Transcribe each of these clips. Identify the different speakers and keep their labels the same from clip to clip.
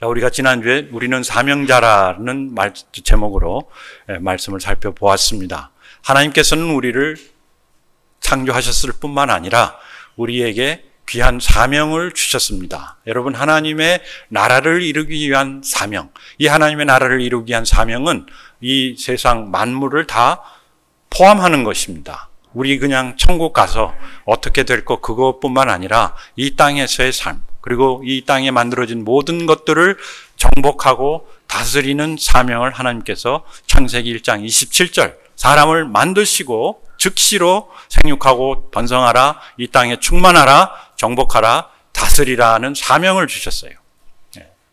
Speaker 1: 우리가 지난주에 우리는 사명자라는 제목으로 말씀을 살펴보았습니다. 하나님께서는 우리를 창조하셨을 뿐만 아니라 우리에게 귀한 사명을 주셨습니다. 여러분, 하나님의 나라를 이루기 위한 사명, 이 하나님의 나라를 이루기 위한 사명은 이 세상 만물을 다 포함하는 것입니다. 우리 그냥 천국 가서 어떻게 될 것 그것뿐만 아니라 이 땅에서의 삶, 그리고 이 땅에 만들어진 모든 것들을 정복하고 다스리는 사명을 하나님께서 창세기 1장 27절 사람을 만드시고 즉시로 생육하고 번성하라, 이 땅에 충만하라, 정복하라, 다스리라는 사명을 주셨어요.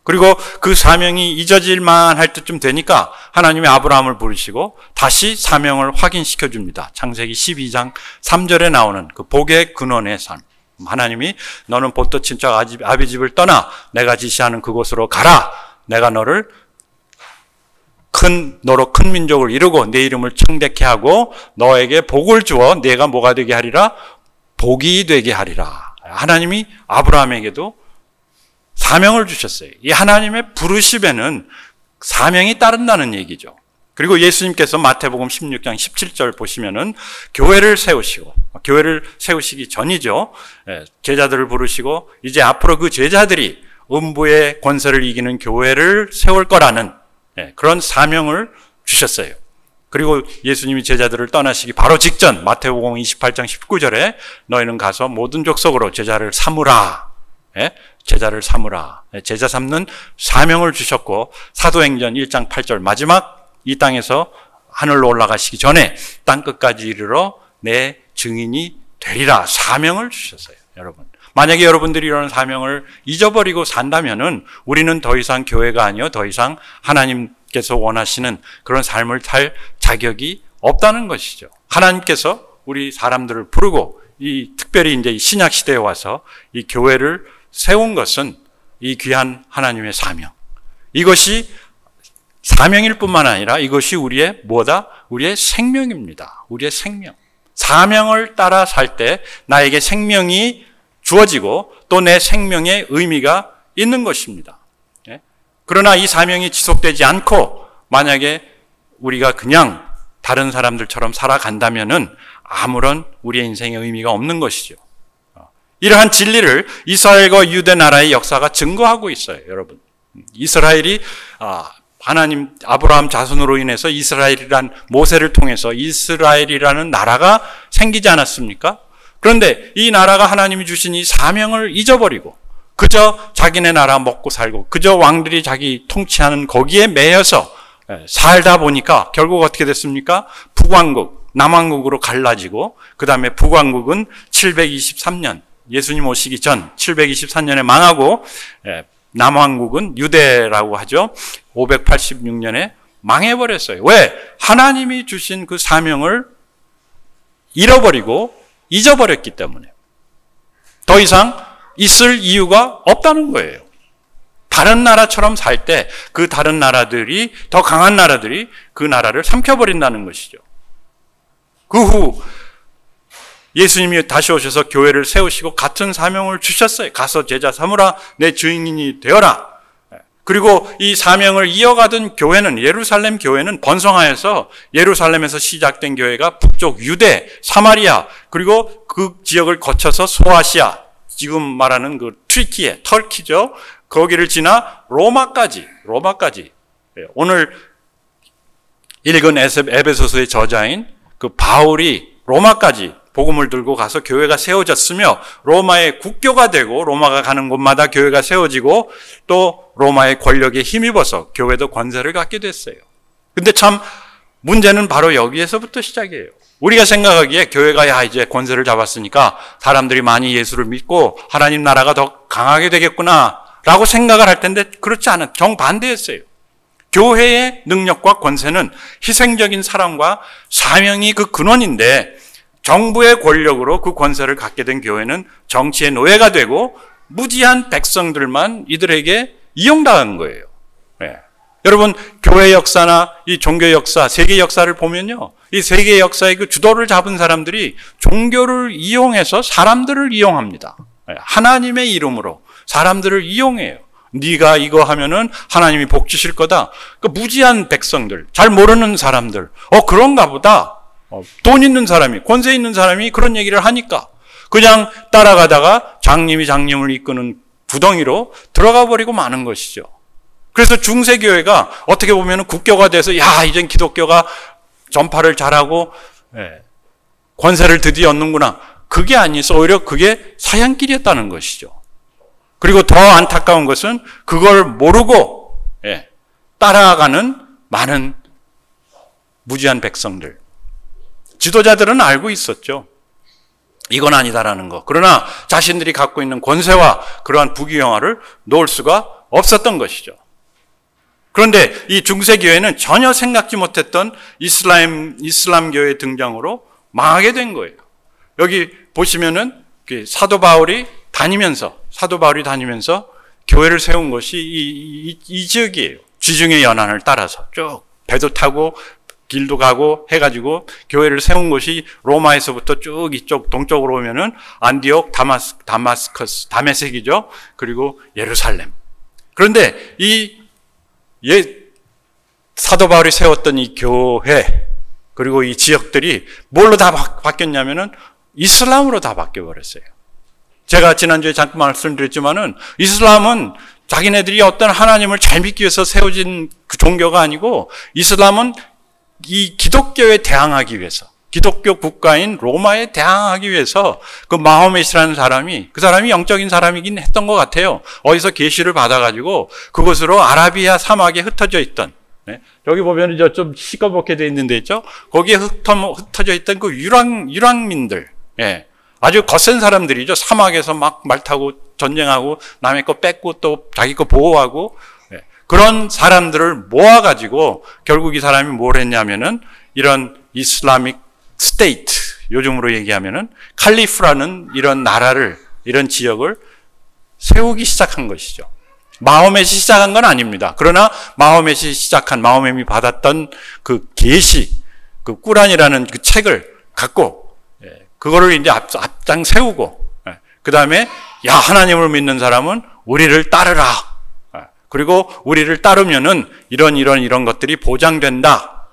Speaker 1: 그리고 그 사명이 잊어질만 할 때쯤 되니까 하나님이 아브라함을 부르시고 다시 사명을 확인시켜 줍니다. 창세기 12장 3절에 나오는 그 복의 근원의 삶. 하나님이 너는 본토 친척 아비 집을 떠나 내가 지시하는 그곳으로 가라. 내가 너를 너로 큰 민족을 이루고 내 이름을 청대케 하고 너에게 복을 주어 내가 뭐가 되게 하리라? 복이 되게 하리라. 하나님이 아브라함에게도 사명을 주셨어요. 이 하나님의 부르심에는 사명이 따른다는 얘기죠. 그리고 예수님께서 마태복음 16장 17절 보시면은 교회를 세우시기 전이죠. 제자들을 부르시고 이제 앞으로 그 제자들이 음부의 권세를 이기는 교회를 세울 거라는 그런 사명을 주셨어요. 그리고 예수님이 제자들을 떠나시기 바로 직전 마태복음 28장 19절에 너희는 가서 모든 족속으로 제자를 삼으라. 제자를 삼으라. 제자 삼는 사명을 주셨고 사도행전 1장 8절 마지막 이 땅에서 하늘로 올라가시기 전에 땅끝까지 이르러 내 증인이 되리라. 사명을 주셨어요. 여러분, 만약에 여러분들이 이런 사명을 잊어버리고 산다면은 우리는 더 이상 교회가 아니요 더 이상 하나님께서 원하시는 그런 삶을 살 자격이 없다는 것이죠. 하나님께서 우리 사람들을 부르고 특별히 이제 신약 시대에 와서 이 교회를 세운 것은 이 귀한 하나님의 사명. 이것이 사명일 뿐만 아니라 이것이 우리의 뭐다? 우리의 생명입니다. 우리의 생명. 사명을 따라 살 때 나에게 생명이 주어지고 또 내 생명의 의미가 있는 것입니다. 그러나 이 사명이 지속되지 않고 만약에 우리가 그냥 다른 사람들처럼 살아간다면은 아무런 우리의 인생의 의미가 없는 것이죠. 이러한 진리를 이스라엘과 유대 나라의 역사가 증거하고 있어요, 여러분. 이스라엘이 하나님 아브라함 자손으로 인해서 이스라엘이란 모세를 통해서 이스라엘이라는 나라가 생기지 않았습니까? 그런데 이 나라가 하나님이 주신 이 사명을 잊어버리고 그저 자기네 나라 먹고 살고 그저 왕들이 자기 통치하는 거기에 매여서 살다 보니까 결국 어떻게 됐습니까? 북왕국, 남왕국으로 갈라지고 그 다음에 북왕국은 723년 예수님 오시기 전 723년에 망하고 남왕국은 유대라고 하죠. 586년에 망해버렸어요. 왜? 하나님이 주신 그 사명을 잃어버리고 잊어버렸기 때문에 더 이상 있을 이유가 없다는 거예요. 다른 나라처럼 살 때 그 다른 나라들이 더 강한 나라들이 그 나라를 삼켜버린다는 것이죠. 그 후 예수님이 다시 오셔서 교회를 세우시고 같은 사명을 주셨어요. 가서 제자 삼으라, 내 증인이 되어라. 그리고 이 사명을 이어가던 교회는 예루살렘 교회는 번성하여서 예루살렘에서 시작된 교회가 북쪽 유대, 사마리아 그리고 그 지역을 거쳐서 소아시아, 지금 말하는 그 튀르키예, 터키죠. 거기를 지나 로마까지 오늘 읽은 에베소서의 저자인 그 바울이 로마까지 복음을 들고 가서 교회가 세워졌으며 로마의 국교가 되고 로마가 가는 곳마다 교회가 세워지고 또 로마의 권력에 힘입어서 교회도 권세를 갖게 됐어요. 근데 참 문제는 바로 여기에서부터 시작이에요. 우리가 생각하기에 교회가 이제 권세를 잡았으니까 사람들이 많이 예수를 믿고 하나님 나라가 더 강하게 되겠구나 라고 생각을 할 텐데 그렇지 않은 정반대였어요. 교회의 능력과 권세는 희생적인 사랑과 사명이 그 근원인데 정부의 권력으로 그 권세를 갖게 된 교회는 정치의 노예가 되고 무지한 백성들만 이들에게 이용당한 거예요. 여러분, 교회 역사나 이 종교 역사, 세계 역사를 보면요. 이 세계 역사의 그 주도를 잡은 사람들이 종교를 이용해서 사람들을 이용합니다. 하나님의 이름으로 사람들을 이용해요. 네가 이거 하면은 하나님이 복 주실 거다. 그 무지한 백성들, 잘 모르는 사람들, 그런가 보다. 돈 있는 사람이, 권세 있는 사람이 그런 얘기를 하니까 그냥 따라가다가 장님을 이끄는 구덩이로 들어가 버리고 마는 것이죠. 그래서 중세교회가 어떻게 보면 국교가 돼서 이젠 기독교가 전파를 잘하고 권세를 드디어 얻는구나. 그게 아니어서 오히려 그게 사냥길이었다는 것이죠. 그리고 더 안타까운 것은 그걸 모르고 따라가는 많은 무지한 백성들. 지도자들은 알고 있었죠. 이건 아니다라는 거. 그러나 자신들이 갖고 있는 권세와 그러한 부귀영화를 놓을 수가 없었던 것이죠. 그런데 이 중세교회는 전혀 생각지 못했던 이슬람교의 등장으로 망하게 된 거예요. 여기 보시면은 사도 바울이 다니면서 교회를 세운 것이 이 지역이에요. 지중해 연안을 따라서 쭉 배도 타고 길도 가고 해가지고 교회를 세운 곳이 로마에서부터 쭉 이쪽 동쪽으로 오면은 안디옥, 다마스커스, 다메섹이죠. 그리고 예루살렘. 그런데 사도 바울이 세웠던 이 교회 그리고 이 지역들이 뭘로 다 바뀌었냐면은 이슬람으로 다 바뀌어버렸어요. 제가 지난주에 잠깐 말씀드렸지만은 이슬람은 자기네들이 어떤 하나님을 잘 믿기 위해서 세워진 그 종교가 아니고 이슬람은 이 기독교에 대항하기 위해서 기독교 국가인 로마에 대항하기 위해서 그 마호메트라는 사람이 그 사람이 영적인 사람이긴 했던 것 같아요. 어디서 계시를 받아가지고 그곳으로 아라비아 사막에 흩어져 있던 여기 보면 이제 좀 시꺼멓게 돼 있는데 있죠. 거기에 흩어져 있던 그 유랑민들 아주 거센 사람들이죠. 사막에서 막 말 타고 전쟁하고 남의 거 뺏고 또 자기 거 보호하고 그런 사람들을 모아가지고 결국 이 사람이 뭘 했냐면은 이런 이슬라믹 스테이트, 요즘으로 얘기하면은 칼리프라는 이런 나라를, 이런 지역을 세우기 시작한 것이죠. 마호멧이 시작한 건 아닙니다. 그러나 마호멧이 받았던 그 계시, 그 꾸란이라는 그 책을 갖고 그거를 이제 앞장 세우고 그 다음에 하나님을 믿는 사람은 우리를 따르라. 그리고 우리를 따르면은 이런 것들이 보장된다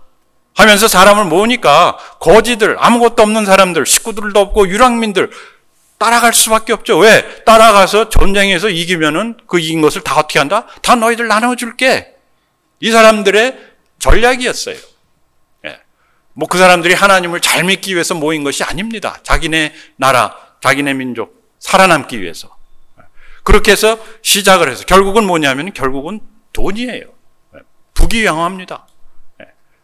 Speaker 1: 하면서 사람을 모으니까 거지들, 아무것도 없는 사람들, 식구들도 없고 유랑민들 따라갈 수밖에 없죠. 왜? 따라가서 전쟁에서 이기면은 그 이긴 것을 다 어떻게 한다? 다 너희들 나눠줄게. 이 사람들의 전략이었어요. 그 사람들이 하나님을 잘 믿기 위해서 모인 것이 아닙니다. 자기네 나라, 자기네 민족 살아남기 위해서. 그렇게 해서 시작을 해서 결국은 뭐냐면 결국은 돈이에요. 부귀영화입니다.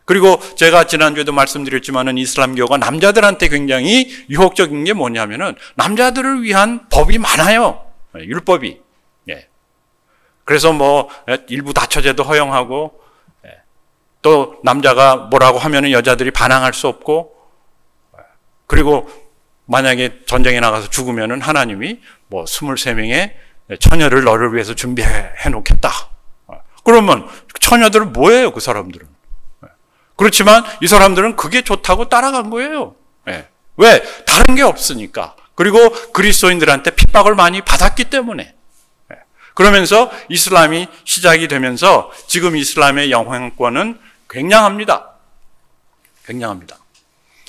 Speaker 1: 그리고 제가 지난주에도 말씀드렸지만은 이슬람교가 남자들한테 굉장히 유혹적인 게 뭐냐면은 남자들을 위한 법이 많아요. 율법이. 그래서 일부 다처제도 허용하고 또 남자가 뭐라고 하면은 여자들이 반항할 수 없고 그리고 만약에 전쟁에 나가서 죽으면은 하나님이 23명의 처녀를 너를 위해서 준비해 놓겠다. 그러면 처녀들은 뭐예요, 그 사람들은? 그렇지만 이 사람들은 그게 좋다고 따라간 거예요. 왜? 다른 게 없으니까. 그리고 그리스도인들한테 핍박을 많이 받았기 때문에. 그러면서 이슬람이 시작이 되면서 지금 이슬람의 영향권은 굉장합니다. 굉장합니다.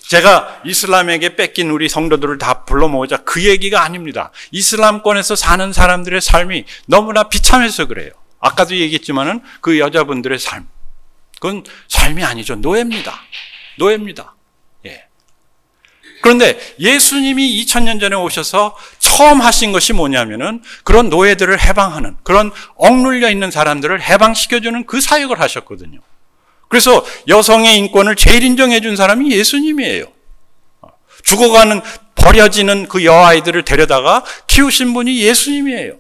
Speaker 1: 제가 이슬람에게 뺏긴 우리 성도들을 다 불러 모으자 그 얘기가 아닙니다. 이슬람권에서 사는 사람들의 삶이 너무나 비참해서 그래요. 아까도 얘기했지만은 그 여자분들의 삶. 그건 삶이 아니죠. 노예입니다. 노예입니다. 그런데 예수님이 2000년 전에 오셔서 처음 하신 것이 뭐냐면은 그런 노예들을 해방하는, 그런 억눌려 있는 사람들을 해방시켜주는 그 사역을 하셨거든요. 그래서 여성의 인권을 제일 인정해 준 사람이 예수님이에요. 죽어가는, 버려지는 그 여아이들을 데려다가 키우신 분이 예수님이에요.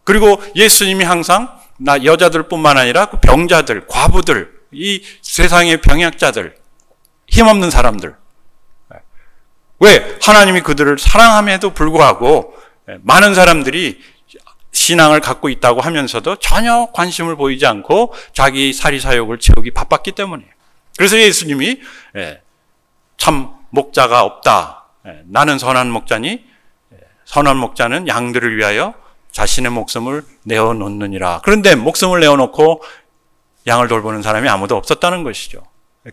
Speaker 1: 그리고 예수님이 항상 여자들뿐만 아니라 그 병자들, 과부들, 이 세상의 병약자들, 힘없는 사람들. 왜? 하나님이 그들을 사랑함에도 불구하고 많은 사람들이 신앙을 갖고 있다고 하면서도 전혀 관심을 보이지 않고 자기 사리사욕을 채우기 바빴기 때문에. 그래서 예수님이 참 목자가 없다. 나는 선한 목자니 선한 목자는 양들을 위하여 자신의 목숨을 내어놓느니라. 그런데 목숨을 내어놓고 양을 돌보는 사람이 아무도 없었다는 것이죠.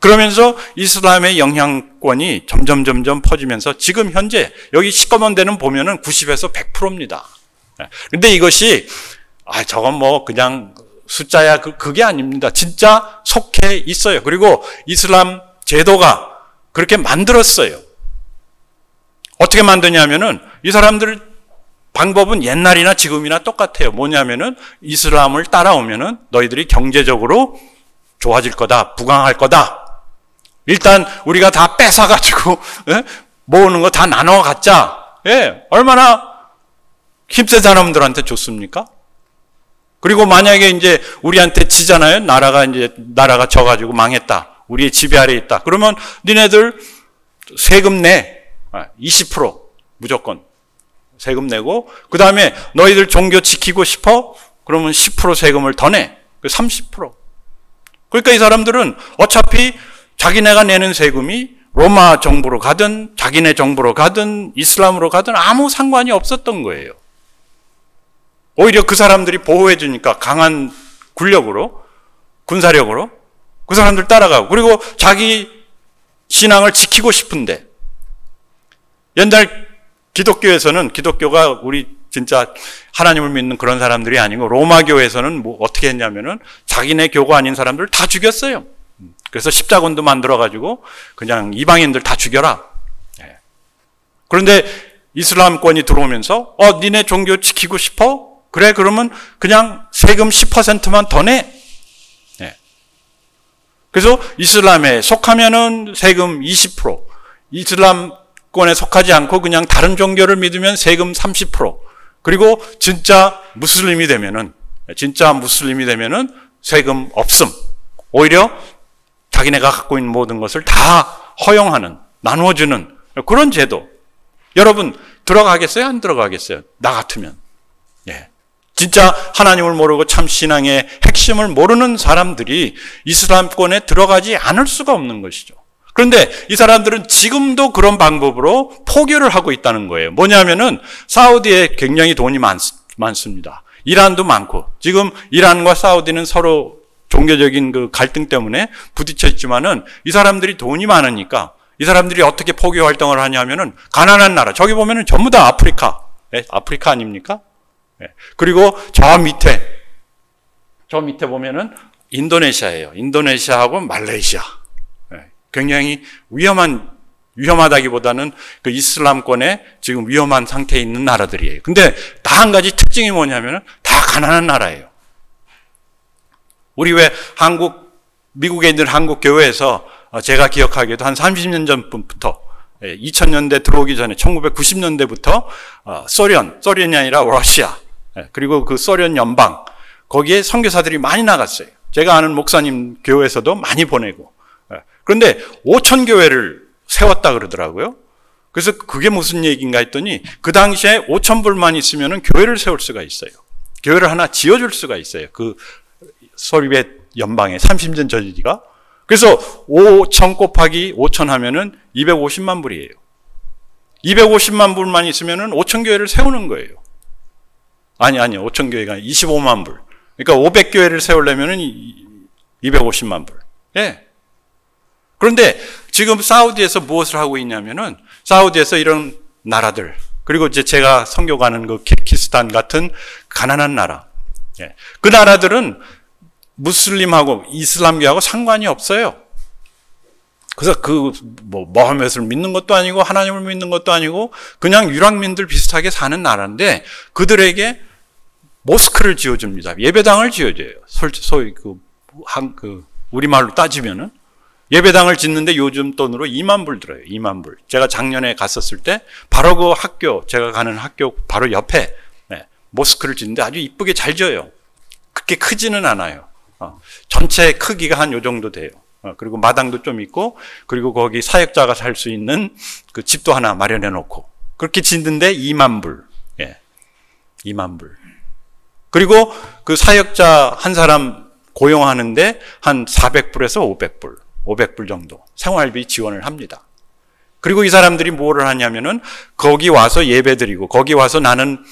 Speaker 1: 그러면서 이슬람의 영향권이 점점 퍼지면서 지금 현재 여기 시꺼먼 데는 보면은 90에서 100%입니다. 그런데 이것이 저건 뭐 그냥 숫자야 그게 아닙니다. 진짜 속해 있어요. 그리고 이슬람 제도가 그렇게 만들었어요. 어떻게 만드냐면은 이 사람들 방법은 옛날이나 지금이나 똑같아요. 뭐냐면은 이슬람을 따라오면은 너희들이 경제적으로 좋아질 거다, 부강할 거다. 일단 우리가 다 뺏어가지고 모으는 거 다 나눠 갖자. 얼마나 힘센 사람들한테 좋습니까? 그리고 만약에 이제 우리한테 지잖아요. 나라가 져가지고 망했다. 우리의 지배 아래 있다. 그러면 니네들 세금 내. 20% 무조건 세금 내고, 그 다음에 너희들 종교 지키고 싶어? 그러면 10% 세금을 더 내. 30%. 그러니까 이 사람들은 어차피 자기네가 내는 세금이 로마 정부로 가든 자기네 정부로 가든 이슬람으로 가든 아무 상관이 없었던 거예요. 오히려 그 사람들이 보호해 주니까 강한 군력으로, 군사력으로 그 사람들 따라가고, 그리고 자기 신앙을 지키고 싶은데, 옛날 기독교에서는, 기독교가 우리 진짜 하나님을 믿는 그런 사람들이 아니고 로마교에서는 뭐 어떻게 했냐면은 자기네 교가 아닌 사람들 다 죽였어요. 그래서 십자군도 만들어가지고 그냥 이방인들 다 죽여라. 그런데 이슬람권이 들어오면서 니네 종교 지키고 싶어? 그래, 그러면 그냥 세금 10%만 더 내. 그래서 이슬람에 속하면은 세금 20%, 이슬람권에 속하지 않고 그냥 다른 종교를 믿으면 세금 30%, 그리고 진짜 무슬림이 되면은 세금 없음. 오히려 자기네가 갖고 있는 모든 것을 다 허용하는, 나누어주는 그런 제도. 여러분 들어가겠어요? 안 들어가겠어요? 나 같으면. 진짜 하나님을 모르고 참 신앙의 핵심을 모르는 사람들이 이슬람권에 들어가지 않을 수가 없는 것이죠. 그런데 이 사람들은 지금도 그런 방법으로 포교를 하고 있다는 거예요. 뭐냐면은 사우디에 굉장히 돈이 많습니다. 이란도 많고, 지금 이란과 사우디는 서로 종교적인 그 갈등 때문에 부딪혀 있지만은 이 사람들이 돈이 많으니까 이 사람들이 어떻게 포교 활동을 하냐면은 가난한 나라, 저기 보면은 전부 다 아프리카 아닙니까? 그리고 저 밑에 보면은 인도네시아예요. 인도네시아하고 말레이시아. 굉장히 위험하다기보다는 그 이슬람권에 지금 위험한 상태에 있는 나라들이에요. 근데 다 한 가지 특징이 뭐냐면은 다 가난한 나라예요. 우리 왜 미국에 있는 한국 교회에서 제가 기억하기에도 한 30년 전부터 2000년대 들어오기 전에 1990년대부터 소련이 아니라 러시아, 그리고 그 소련 연방, 거기에 선교사들이 많이 나갔어요. 제가 아는 목사님 교회에서도 많이 보내고. 그런데 5천 교회를 세웠다 그러더라고요. 그래서 그게 무슨 얘기인가 했더니 그 당시에 5천 불만 있으면 교회를 세울 수가 있어요. 교회를 하나 지어줄 수가 있어요. 그 소비에트 연방의 30년 전이가. 그래서 5천 곱하기 5천 하면은 250만 불이에요. 250만 불만 있으면은 5천 교회를 세우는 거예요. 아니, 5천 교회가 25만 불. 그러니까 500교회를 세우려면은 250만 불. 그런데 지금 사우디에서 무엇을 하고 있냐면은, 사우디에서 이런 나라들, 그리고 이제 제가 선교 가는 그 키르기스탄 같은 가난한 나라, 그 나라들은 무슬림하고 이슬람교하고 상관이 없어요. 그래서 모하메드를 믿는 것도 아니고 하나님을 믿는 것도 아니고 그냥 유랑민들 비슷하게 사는 나라인데 그들에게 모스크를 지어줍니다. 예배당을 지어줘요. 소위 우리말로 따지면은 예배당을 짓는데 요즘 돈으로 2만 불 들어요. 2만 불. 제가 작년에 갔었을 때 바로 그 제가 가는 학교 바로 옆에 모스크를 짓는데 아주 이쁘게 잘 지어요. 그렇게 크지는 않아요. 전체 크기가 한 요 정도 돼요. 그리고 마당도 좀 있고, 그리고 거기 사역자가 살 수 있는 그 집도 하나 마련해 놓고, 그렇게 짓는데 2만 불. 2만 불. 그리고 그 사역자 한 사람 고용하는데 한 400불에서 500불. 500불 정도 생활비 지원을 합니다. 그리고 이 사람들이 뭐를 하냐면은 거기 와서 예배드리고, 거기 와서 나는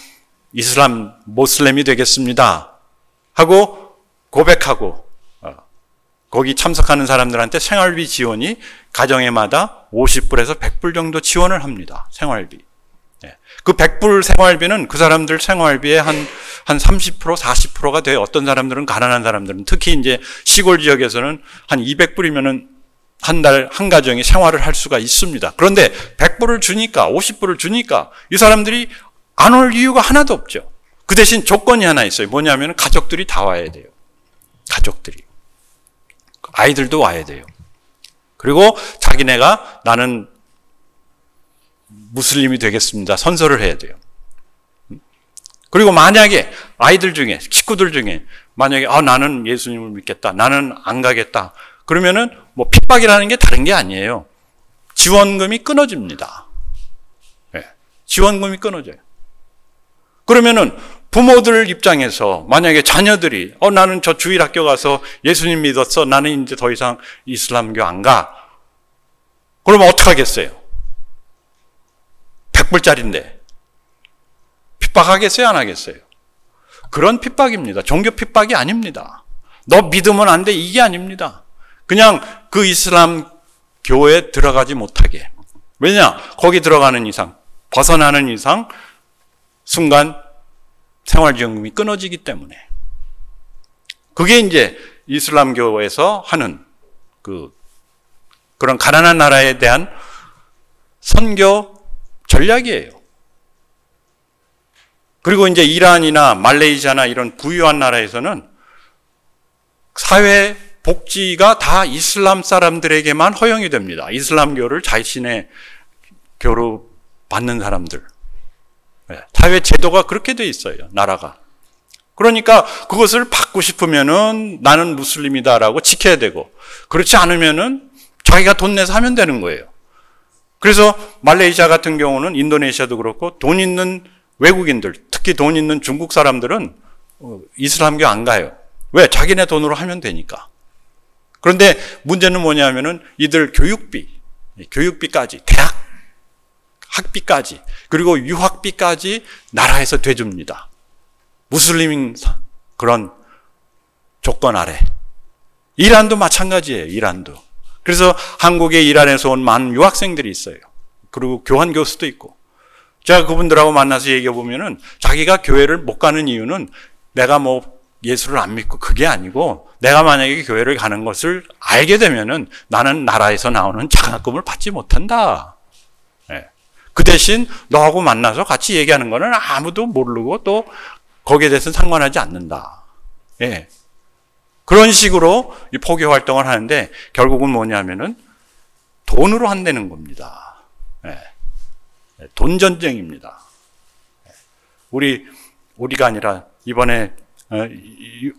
Speaker 1: 모슬렘이 되겠습니다 하고 고백하고 거기 참석하는 사람들한테 생활비 지원이 가정에마다 50불에서 100불 정도 지원을 합니다. 생활비. 그 100불 생활비는 그 사람들 생활비의 한 30%, 40%가 돼요. 어떤 사람들은, 가난한 사람들은, 특히 이제 시골 지역에서는 한 200불이면은 한 달, 한 가정이 생활을 할 수가 있습니다. 그런데 100불을 주니까, 50불을 주니까 이 사람들이 안 올 이유가 하나도 없죠. 그 대신 조건이 하나 있어요. 뭐냐면 가족들이 다 와야 돼요. 가족들이. 아이들도 와야 돼요. 그리고 자기네가 나는 무슬림이 되겠습니다. 선서를 해야 돼요. 그리고 만약에 아이들 중에, 식구들 중에 만약에 나는 예수님을 믿겠다. 나는 안 가겠다. 그러면은 뭐 핍박이라는 게 다른 게 아니에요. 지원금이 끊어집니다. 네. 지원금이 끊어져요. 그러면은 부모들 입장에서 만약에 자녀들이 나는 저 주일학교 가서 예수님 믿었어. 나는 이제 더 이상 이슬람교 안 가. 그러면 어떡하겠어요? 100불짜리인데 핍박하겠어요? 안 하겠어요? 그런 핍박입니다. 종교 핍박이 아닙니다. 너 믿으면 안 돼. 이게 아닙니다. 그냥 그 이슬람 교회에 들어가지 못하게. 왜냐? 거기 들어가는 이상, 벗어나는 이상 순간 생활지원금이 끊어지기 때문에. 그게 이제 이슬람교에서 하는 그런 가난한 나라에 대한 선교 전략이에요. 그리고 이제 이란이나 말레이시아나 이런 부유한 나라에서는 사회 복지가 다 이슬람 사람들에게만 허용이 됩니다. 이슬람교를 자신의 교로 받는 사람들. 사회 제도가 그렇게 돼 있어요. 나라가. 그러니까 그것을 받고 싶으면은 나는 무슬림이다라고 지켜야 되고, 그렇지 않으면은 자기가 돈 내서 하면 되는 거예요. 그래서 말레이시아 같은 경우는, 인도네시아도 그렇고, 돈 있는 외국인들, 특히 돈 있는 중국 사람들은 이슬람교 안 가요. 왜? 자기네 돈으로 하면 되니까. 그런데 문제는 뭐냐면은 이들 교육비까지, 대학 학비까지, 그리고 유학비까지 나라에서 대줍니다. 무슬림 그런 조건 아래. 이란도 마찬가지예요. 이란도. 그래서 한국에 이란에서 온 많은 유학생들이 있어요. 그리고 교환 교수도 있고. 제가 그분들하고 만나서 얘기해 보면은 자기가 교회를 못 가는 이유는 내가 뭐 예수를 안 믿고 그게 아니고, 내가 만약에 교회를 가는 것을 알게 되면은 나는 나라에서 나오는 장학금을 받지 못한다. 네. 그 대신 너하고 만나서 같이 얘기하는 거는 아무도 모르고 또 거기에 대해서는 상관하지 않는다. 예. 그런 식으로 이 포교 활동을 하는데 결국은 뭐냐면은 돈으로 한다는 겁니다. 예. 돈 전쟁입니다. 우리가 아니라 이번에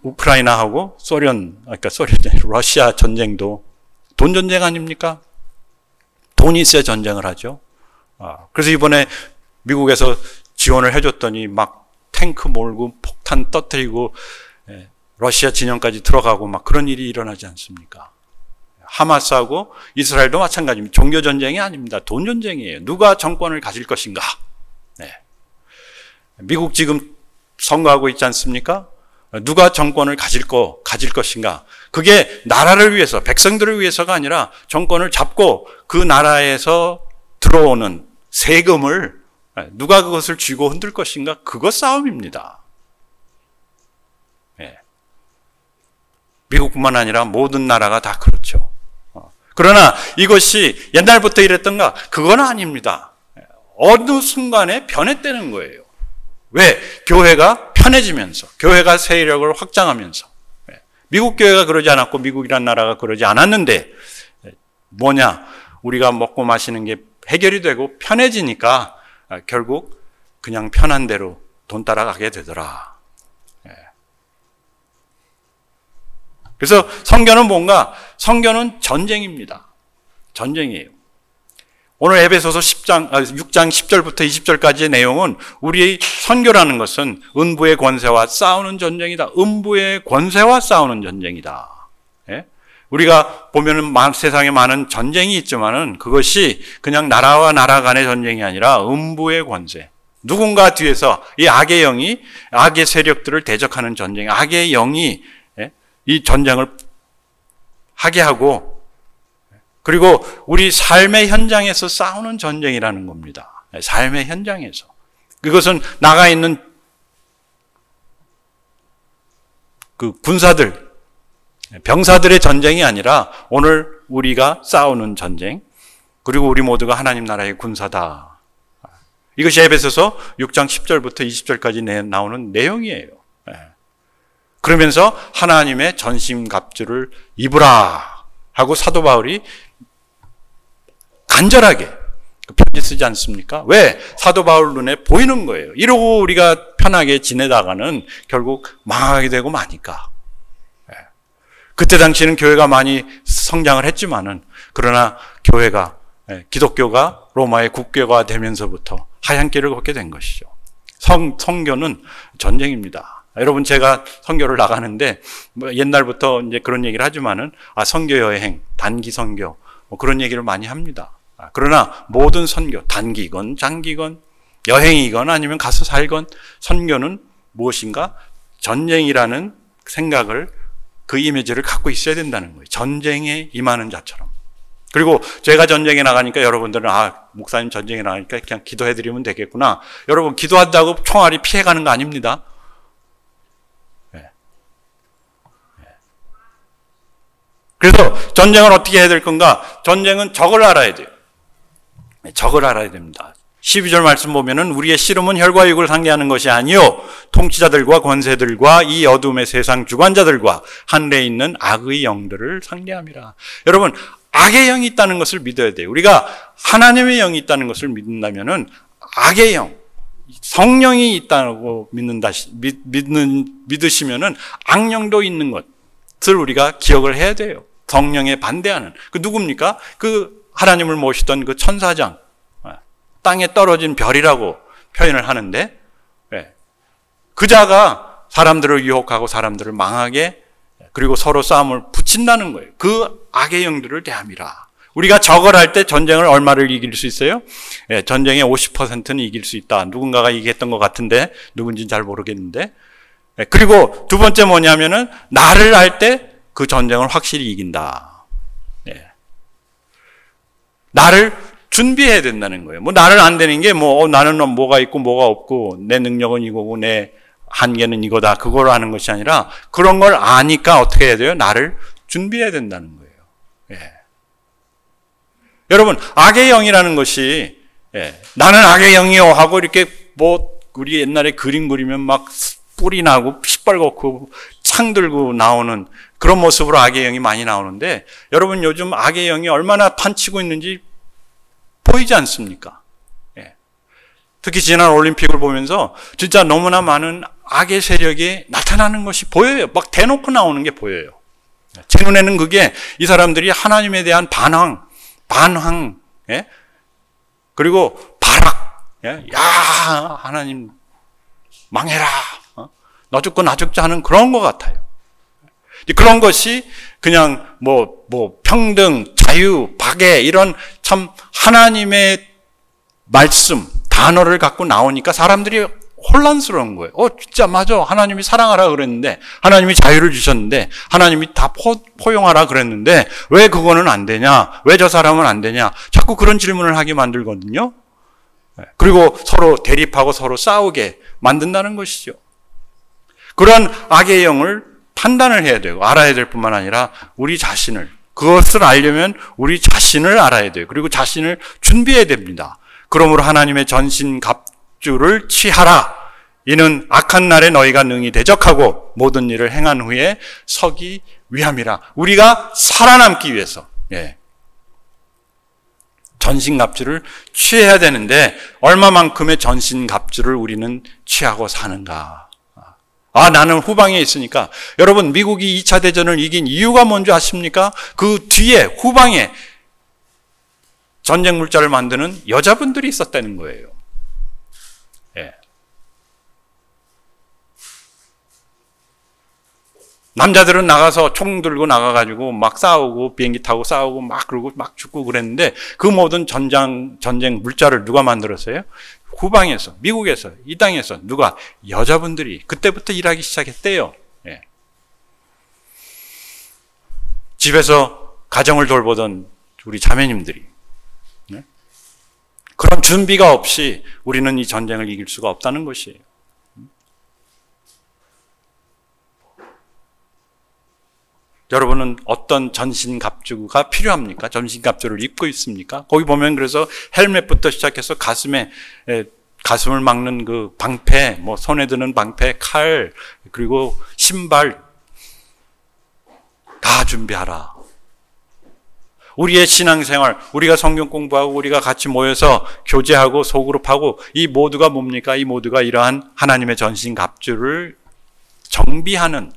Speaker 1: 우크라이나하고 러시아 전쟁도 돈 전쟁 아닙니까? 돈이 있어야 전쟁을 하죠. 그래서 이번에 미국에서 지원을 해줬더니 막 탱크 몰고 폭탄 터뜨리고 러시아 진영까지 들어가고 막 그런 일이 일어나지 않습니까? 하마스하고 이스라엘도 마찬가지입니다. 종교 전쟁이 아닙니다. 돈 전쟁이에요. 누가 정권을 가질 것인가? 네. 미국 지금 선거하고 있지 않습니까? 누가 정권을 가질 것인가? 그게 나라를 위해서, 백성들을 위해서가 아니라 정권을 잡고 그 나라에서 들어오는 세금을 누가 그것을 쥐고 흔들 것인가? 그것 싸움입니다. 네. 미국뿐만 아니라 모든 나라가 다 그렇죠. 그러나 이것이 옛날부터 이랬던가? 그건 아닙니다. 어느 순간에 변했다는 거예요. 왜? 교회가 편해지면서, 교회가 세력을 확장하면서. 미국 교회가 그러지 않았고 미국이란 나라가 그러지 않았는데 뭐냐? 우리가 먹고 마시는 게 해결이 되고 편해지니까 결국 그냥 편한 대로 돈 따라가게 되더라. 그래서 선교는 뭔가? 선교는 전쟁입니다. 전쟁이에요. 오늘 에베소서 6장 10절부터 20절까지의 내용은 우리의 선교라는 것은 음부의 권세와 싸우는 전쟁이다. 음부의 권세와 싸우는 전쟁이다. 예? 우리가 보면은 세상에 많은 전쟁이 있지만은 그것이 그냥 나라와 나라 간의 전쟁이 아니라 음부의 권세, 누군가 뒤에서 이 악의 영이 악의 세력들을 대적하는 전쟁, 악의 영이 이 전쟁을 하게 하고 그리고 우리 삶의 현장에서 싸우는 전쟁이라는 겁니다. 삶의 현장에서. 그것은 나가 있는 그 군사들, 병사들의 전쟁이 아니라 오늘 우리가 싸우는 전쟁, 그리고 우리 모두가 하나님 나라의 군사다. 이것이 에베소서 6장 10절부터 20절까지 나오는 내용이에요. 그러면서 하나님의 전신갑주를 입으라 하고 사도 바울이 간절하게 편지 쓰지 않습니까? 왜? 사도 바울 눈에 보이는 거예요. 이러고 우리가 편하게 지내다가는 결국 망하게 되고 마니까. 그때 당시에는 교회가 많이 성장을 했지만은 그러나 교회가 기독교가 로마의 국교가 되면서부터 하얀 길을 걷게 된 것이죠. 선교는 전쟁입니다. 여러분 제가 선교를 나가는데 옛날부터 이제 그런 얘기를 하지만은 선교 여행, 단기 선교 그런 얘기를 많이 합니다. 그러나 모든 선교, 단기건 장기건 여행이건 아니면 가서 살건 선교는 무엇인가? 전쟁이라는 생각을 그 이미지를 갖고 있어야 된다는 거예요. 전쟁에 임하는 자처럼. 그리고 제가 전쟁에 나가니까 여러분들은 목사님 전쟁에 나가니까 그냥 기도해드리면 되겠구나. 여러분 기도한다고 총알이 피해가는 거 아닙니다. 그래서 전쟁을 어떻게 해야 될 건가? 전쟁은 적을 알아야 돼요. 적을 알아야 됩니다. 12절 말씀 보면은 우리의 씨름은 혈과 육을 상대하는 것이 아니요 통치자들과 권세들과 이 어둠의 세상 주관자들과 하늘에 있는 악의 영들을 상대함이라. 여러분 악의 영이 있다는 것을 믿어야 돼요. 우리가 하나님의 영이 있다는 것을 믿는다면은 악의 영, 성령이 있다고 믿으시면은 악령도 있는 것을 우리가 기억을 해야 돼요. 성령에 반대하는 그 누굽니까? 그 하나님을 모시던 그 천사장, 땅에 떨어진 별이라고 표현을 하는데 그 자가 사람들을 유혹하고 사람들을 망하게 그리고 서로 싸움을 붙인다는 거예요. 그 악의 영들을 대함이라. 우리가 적을 할 때 전쟁을 얼마를 이길 수 있어요? 전쟁의 50%는 이길 수 있다. 누군가가 얘기했던 것 같은데 누군지는 잘 모르겠는데. 그리고 두 번째 뭐냐면은 나를 할 때 그 전쟁을 확실히 이긴다. 나를 준비해야 된다는 거예요. 나를 안 되는 게 나는 뭐가 있고 뭐가 없고 내 능력은 이거고 내 한계는 이거다. 그걸 아는 것이 아니라 그런 걸 아니까 어떻게 해야 돼요? 나를 준비해야 된다는 거예요. 여러분 악의 영이라는 것이 나는 악의 영이요 하고 이렇게 우리 옛날에 그림 그리면 막 뿔이 나고 시뻘겋고 창 들고 나오는 그런 모습으로 악의 영이 많이 나오는데 여러분 요즘 악의 영이 얼마나 판치고 있는지 보이지 않습니까? 특히 지난 올림픽을 보면서 진짜 너무나 많은 악의 세력이 나타나는 것이 보여요. 막 대놓고 나오는 게 보여요. 제 눈에는 그게 이 사람들이 하나님에 대한 반항, 그리고 발악, 야 하나님 망해라, 너 죽고 나 죽자 하는 그런 것 같아요. 그런 것이 그냥 평등, 자유, 박애 이런 참 하나님의 말씀, 단어를 갖고 나오니까 사람들이 혼란스러운 거예요. 진짜 맞아. 하나님이 사랑하라 그랬는데, 하나님이 자유를 주셨는데, 하나님이 다 포용하라 그랬는데, 왜 그거는 안 되냐? 왜 저 사람은 안 되냐? 자꾸 그런 질문을 하게 만들거든요. 그리고 서로 대립하고 서로 싸우게 만든다는 것이죠. 그런 악의 영을 판단을 해야 되고, 알아야 될 뿐만 아니라, 우리 자신을, 그것을 알려면 우리 자신을 알아야 돼요. 그리고 자신을 준비해야 됩니다. 그러므로 하나님의 전신갑주를 취하라. 이는 악한 날에 너희가 능히 대적하고 모든 일을 행한 후에 서기 위함이라. 우리가 살아남기 위해서 전신갑주를 취해야 되는데 얼마만큼의 전신갑주를 우리는 취하고 사는가. 나는 후방에 있으니까. 여러분 미국이 2차 대전을 이긴 이유가 뭔지 아십니까? 그 뒤에 후방에 전쟁 물자를 만드는 여자분들이 있었다는 거예요. 남자들은 나가서 총 들고 나가가지고 막 싸우고 비행기 타고 싸우고 막 그러고 막 죽고 그랬는데 그 모든 전쟁 물자를 누가 만들었어요? 후방에서, 미국에서, 이 땅에서 누가? 여자분들이 그때부터 일하기 시작했대요. 예. 집에서 가정을 돌보던 우리 자매님들이. 예? 그런 준비가 없이 우리는 이 전쟁을 이길 수가 없다는 것이에요. 여러분은 어떤 전신갑주가 필요합니까? 전신갑주를 입고 있습니까? 거기 보면 그래서 헬멧부터 시작해서 가슴을 막는 그 방패, 뭐 손에 드는 방패, 칼, 그리고 신발 다 준비하라. 우리의 신앙생활, 우리가 성경 공부하고 우리가 같이 모여서 교제하고 소그룹하고 이 모두가 뭡니까? 이 모두가 이러한 하나님의 전신갑주를 정비하는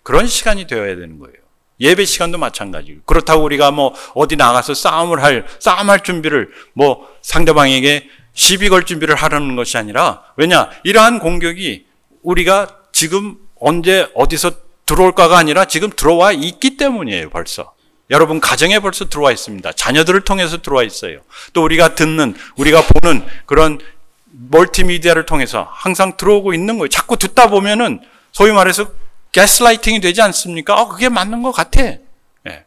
Speaker 1: 그런 시간이 되어야 되는 거예요. 예배 시간도 마찬가지고. 그렇다고 우리가 뭐 어디 나가서 싸움할 준비를 뭐 상대방에게 시비 걸 준비를 하려는 것이 아니라, 왜냐? 이러한 공격이 우리가 지금 언제 어디서 들어올까가 아니라 지금 들어와 있기 때문이에요, 벌써. 여러분 가정에 벌써 들어와 있습니다. 자녀들을 통해서 들어와 있어요. 또 우리가 듣는, 우리가 보는 그런 멀티미디어를 통해서 항상 들어오고 있는 거예요. 자꾸 듣다 보면은 소위 말해서 가스라이팅이 되지 않습니까? 그게 맞는 것 같아. 예.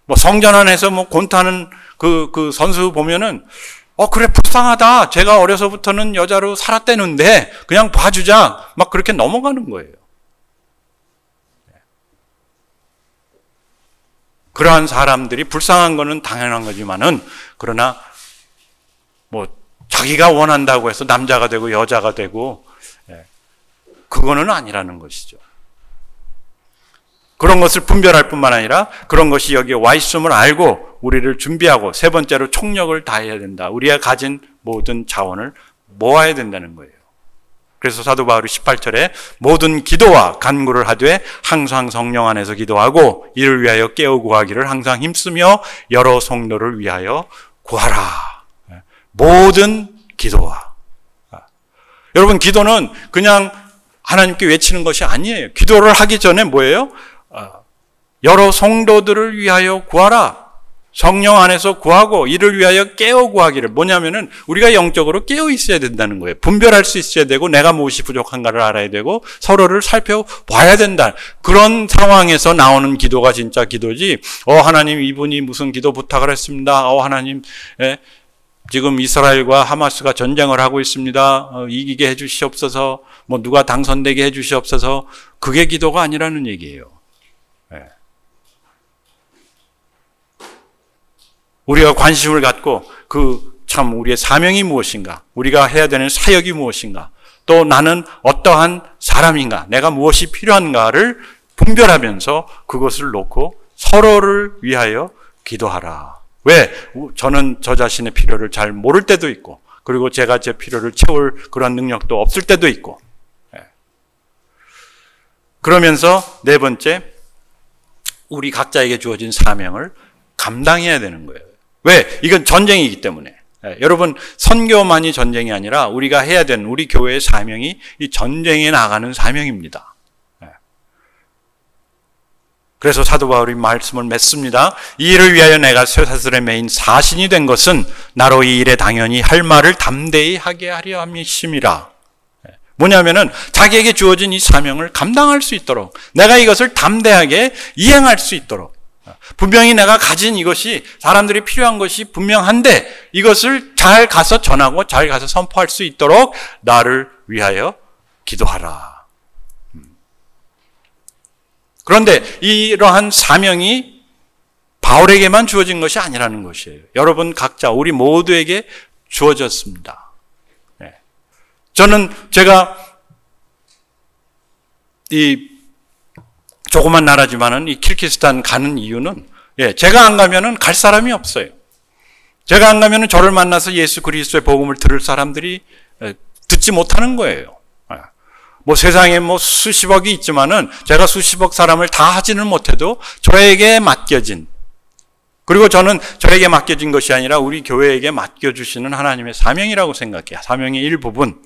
Speaker 1: 뭐 성전 안에서 뭐 권투하는 그 선수 보면은 그래 불쌍하다. 제가 어려서부터는 여자로 살았대는데 그냥 봐주자. 막 그렇게 넘어가는 거예요. 그러한 사람들이 불쌍한 거는 당연한 거지만은, 그러나 뭐 자기가 원한다고 해서 남자가 되고 여자가 되고 그거는 아니라는 것이죠. 그런 것을 분별할 뿐만 아니라 그런 것이 여기에 와 있음을 알고 우리를 준비하고, 세 번째로 총력을 다해야 된다. 우리가 가진 모든 자원을 모아야 된다는 거예요. 그래서 사도 바울이 18절에 모든 기도와 간구를 하되 항상 성령 안에서 기도하고 이를 위하여 깨어 구하기를 항상 힘쓰며 여러 성도를 위하여 구하라. 모든 기도와. 여러분 기도는 그냥 하나님께 외치는 것이 아니에요. 기도를 하기 전에 뭐예요? 여러 성도들을 위하여 구하라. 성령 안에서 구하고 이를 위하여 깨어 구하기를. 뭐냐면은 우리가 영적으로 깨어 있어야 된다는 거예요. 분별할 수 있어야 되고 내가 무엇이 부족한가를 알아야 되고 서로를 살펴봐야 된다. 그런 상황에서 나오는 기도가 진짜 기도지. 하나님 이분이 무슨 기도 부탁을 했습니다. 하나님 지금 이스라엘과 하마스가 전쟁을 하고 있습니다. 이기게 해주시옵소서. 뭐 누가 당선되게 해주시옵소서. 그게 기도가 아니라는 얘기예요. 우리가 관심을 갖고 참 우리의 사명이 무엇인가, 우리가 해야 되는 사역이 무엇인가, 또 나는 어떠한 사람인가, 내가 무엇이 필요한가를 분별하면서 그것을 놓고 서로를 위하여 기도하라. 왜? 저는 저 자신의 필요를 잘 모를 때도 있고, 그리고 제가 제 필요를 채울 그런 능력도 없을 때도 있고. 그러면서 네 번째, 우리 각자에게 주어진 사명을 감당해야 되는 거예요. 왜? 이건 전쟁이기 때문에. 여러분 선교만이 전쟁이 아니라 우리가 해야 되는 우리 교회의 사명이 이 전쟁에 나가는 사명입니다. 그래서 사도 바울이 말씀을 맺습니다. 이 일을 위하여 내가 쇠사슬에 매인 사신이 된 것은 나로 이 일에 당연히 할 말을 담대히 하게 하려 함이심이라. 뭐냐면은 자기에게 주어진 이 사명을 감당할 수 있도록, 내가 이것을 담대하게 이행할 수 있도록, 분명히 내가 가진 이것이 사람들이 필요한 것이 분명한데 이것을 잘 가서 전하고 잘 가서 선포할 수 있도록 나를 위하여 기도하라. 그런데 이러한 사명이 바울에게만 주어진 것이 아니라는 것이에요. 여러분 각자 우리 모두에게 주어졌습니다. 저는 제가 이 조그만 나라지만은 이 키르기스탄 가는 이유는, 제가 안 가면은 갈 사람이 없어요. 제가 안 가면은 저를 만나서 예수 그리스도의 복음을 들을 사람들이 듣지 못하는 거예요. 뭐 세상에 뭐 수십억이 있지만은 제가 수십억 사람을 다 하지는 못해도 저에게 맡겨진, 그리고 저는 저에게 맡겨진 것이 아니라 우리 교회에게 맡겨주시는 하나님의 사명이라고 생각해요. 사명의 일부분.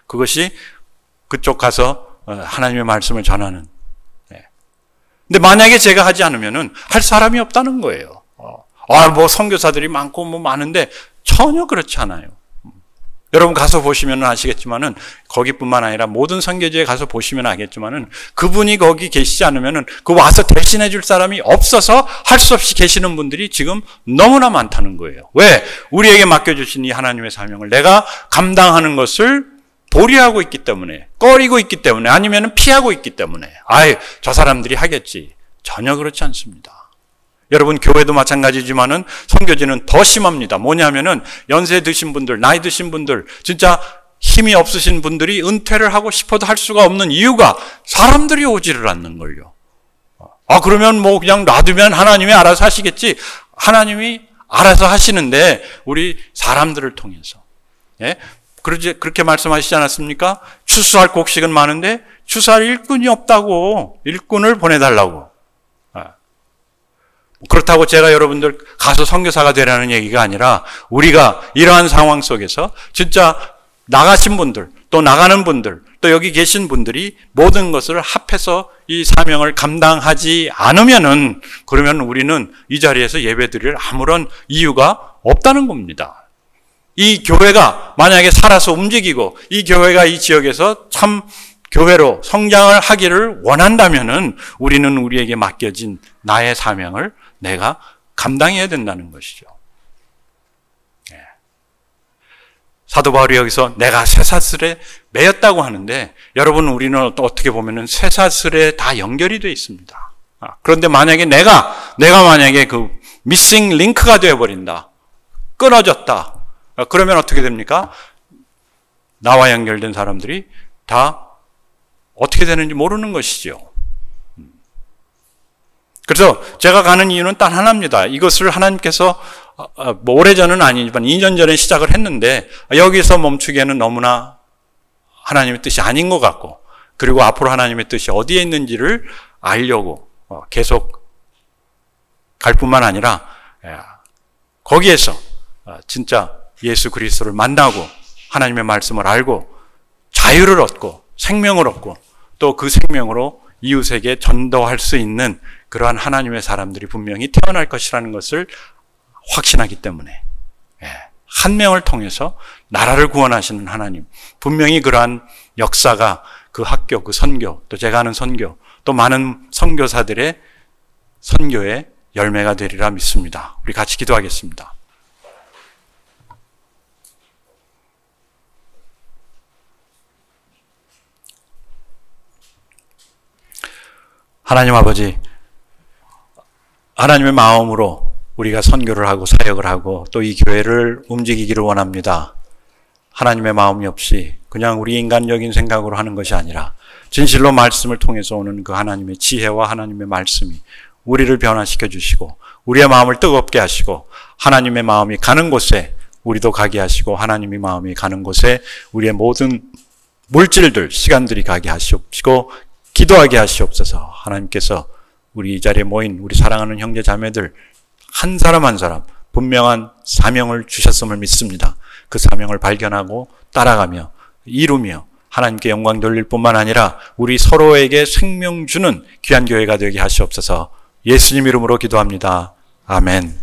Speaker 1: 그것이 그쪽 가서 하나님의 말씀을 전하는 근데 만약에 제가 하지 않으면은 할 사람이 없다는 거예요. 뭐 선교사들이 많고 뭐 많은데 전혀 그렇지 않아요. 여러분 가서 보시면 아시겠지만은 거기뿐만 아니라 모든 선교지에 가서 보시면 알겠지만은 그분이 거기 계시지 않으면은 그 와서 대신해 줄 사람이 없어서 할 수 없이 계시는 분들이 지금 너무나 많다는 거예요. 왜? 우리에게 맡겨주신 이 하나님의 사명을 내가 감당하는 것을 보류하고 있기 때문에, 꺼리고 있기 때문에, 아니면은 피하고 있기 때문에, 저 사람들이 하겠지. 전혀 그렇지 않습니다. 여러분 교회도 마찬가지지만은 선교지는 더 심합니다. 뭐냐면은 연세 드신 분들, 나이 드신 분들, 진짜 힘이 없으신 분들이 은퇴를 하고 싶어도 할 수가 없는 이유가 사람들이 오지를 않는 걸요. 그러면 뭐 그냥 놔두면 하나님이 알아서 하시겠지. 하나님이 알아서 하시는데 우리 사람들을 통해서. 예? 그렇게 말씀하시지 않았습니까? 추수할 곡식은 많은데 추수할 일꾼이 없다고. 일꾼을 보내달라고. 그렇다고 제가 여러분들 가서 선교사가 되라는 얘기가 아니라 우리가 이러한 상황 속에서 진짜 나가신 분들, 또 나가는 분들, 또 여기 계신 분들이 모든 것을 합해서 이 사명을 감당하지 않으면은 그러면 우리는 이 자리에서 예배드릴 아무런 이유가 없다는 겁니다. 이 교회가 만약에 살아서 움직이고 이 교회가 이 지역에서 참 교회로 성장을 하기를 원한다면은 우리는 우리에게 맡겨진 나의 사명을 내가 감당해야 된다는 것이죠. 예. 사도 바울이 여기서 내가 쇠사슬에 매였다고 하는데 여러분 우리는 또 어떻게 보면은 쇠사슬에 다 연결이 되어 있습니다. 그런데 만약에 내가 만약에 그 미싱 링크가 되어버린다. 끊어졌다. 그러면 어떻게 됩니까? 나와 연결된 사람들이 다 어떻게 되는지 모르는 것이죠. 그래서 제가 가는 이유는 단 하나입니다. 이것을 하나님께서 뭐 오래전은 아니지만 2년 전에 시작을 했는데 여기서 멈추기에는 너무나 하나님의 뜻이 아닌 것 같고 그리고 앞으로 하나님의 뜻이 어디에 있는지를 알려고 계속 갈 뿐만 아니라 거기에서 진짜 예수 그리스도를 만나고 하나님의 말씀을 알고 자유를 얻고 생명을 얻고 또 그 생명으로 이웃에게 전도할 수 있는 그러한 하나님의 사람들이 분명히 태어날 것이라는 것을 확신하기 때문에 한 명을 통해서 나라를 구원하시는 하나님, 분명히 그러한 역사가 그 학교, 그 선교, 또 제가 하는 선교, 또 많은 선교사들의 선교의 열매가 되리라 믿습니다. 우리 같이 기도하겠습니다. 하나님 아버지, 하나님의 마음으로 우리가 선교를 하고 사역을 하고 또 이 교회를 움직이기를 원합니다. 하나님의 마음이 없이 그냥 우리 인간적인 생각으로 하는 것이 아니라 진실로 말씀을 통해서 오는 그 하나님의 지혜와 하나님의 말씀이 우리를 변화시켜 주시고 우리의 마음을 뜨겁게 하시고 하나님의 마음이 가는 곳에 우리도 가게 하시고 하나님의 마음이 가는 곳에 우리의 모든 물질들, 시간들이 가게 하시옵시고 기도하게 하시옵소서. 하나님께서 우리 이 자리에 모인 우리 사랑하는 형제 자매들 한 사람 한 사람 분명한 사명을 주셨음을 믿습니다. 그 사명을 발견하고 따라가며 이루며 하나님께 영광 돌릴 뿐만 아니라 우리 서로에게 생명 주는 귀한 교회가 되게 하시옵소서. 예수님 이름으로 기도합니다. 아멘.